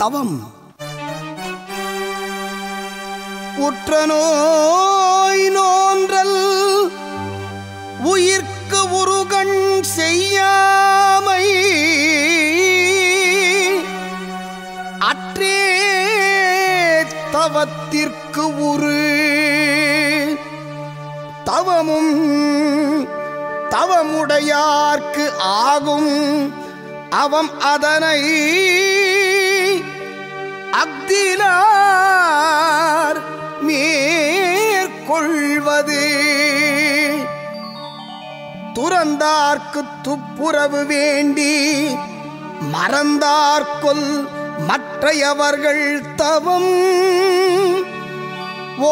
தவம். உற்ற நோய் நோன்றல் உயிர்க்கு உருகண் செய்யாமை அற்றே தவத்திற்கு உரு தவமும் தவமுடையார்க்கு ஆகும் அவம் அதனை அக்திலார் மேற்கொள்வது துறந்தார்க்கு துப்புரவு வேண்டி மறந்தார்கொல் மற்றையவர்கள் தவம்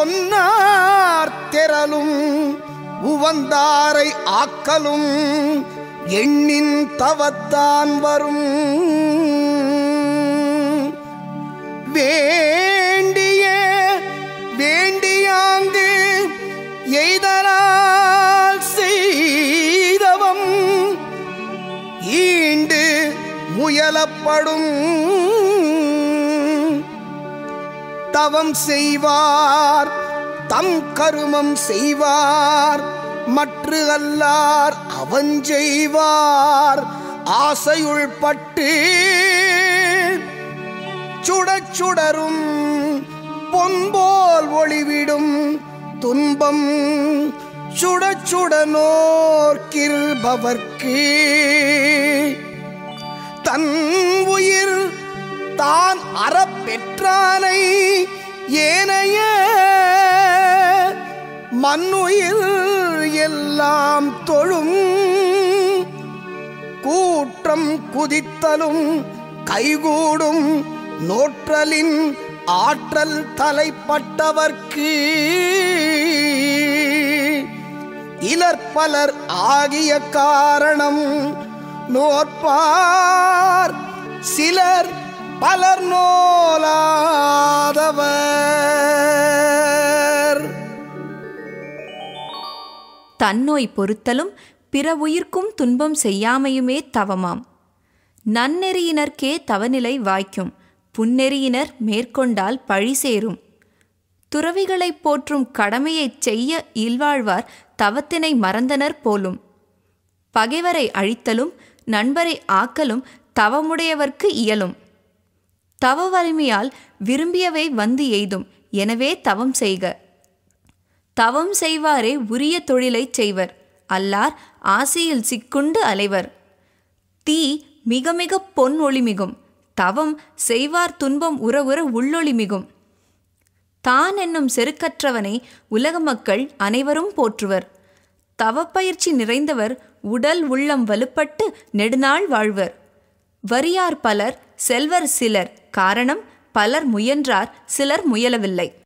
ஒன்னார் தெரலும் உவந்தாரை ஆக்கலும் எண்ணின் தவத்தான் வரும். வேண்டிய வேண்டியாங்கு எய்தலால் செய்தவம் ஈண்டு முயலப்படும். தவம் செய்வார் தம் கருமம் செய்வார் மற்று அல்லார் அவஞ்செய்வார் ஆசையுள் பட்டு சுடச் சுடரும் பொன்போல் ஒளிவிடும் துன்பம் சுடச் சுடனோர்க்கிருபவர்க்கு தன் உயிர் தான் அறப்பெற்றானை ஏனைய மண்ணுயிர் எல்லாம் தொழும். கூற்றம் குதித்தலும் கைகூடும் நோற்றலின் ஆற்றல் தலைப்பட்டவர்க்கு இலற்பலர் ஆகிய காரணம் நோற்பார் சிலர் பலர் நோலாதவர். தன்னோய் பொறுத்தலும் பிற உயிர்க்கும் துன்பம் செய்யாமையுமே தவமாம். நன்னெறியினர்க்கே தவநிலை வாய்க்கும், புன்னெறியினர் மேற்கொண்டால் பழி சேரும். துறவிகளைப் போற்றும் கடமையைச் செய்ய இல்வாழ்வார் தவத்தினை மறந்தனர் போலும். பகைவரை அழித்தலும் நண்பரை ஆக்கலும் தவமுடையவர்க்கு இயலும். தவ வலிமையால் விரும்பியவை வந்து எய்தும், எனவே தவம் செய்க. தவம் செய்வாரே உரிய தொழிலைச் செய்வர், அல்லார் ஆசையில் சிக்குண்டு அலைவர். தீ மிக மிக பொன் ஒளிமிகும், தவம் செய்வார் துன்பம் உற உற உள்ளொளிமிகும். தான் என்னும் செருக்கற்றவனை உலக மக்கள் அனைவரும் போற்றுவர். தவப்பயிற்சி நிறைந்தவர் உடல் உள்ளம் வலுப்பட்டு நெடுநாள் வாழ்வர். வறியார் பலர் செல்வர் சிலர், காரணம் பலர் முயன்றார் சிலர் முயலவில்லை.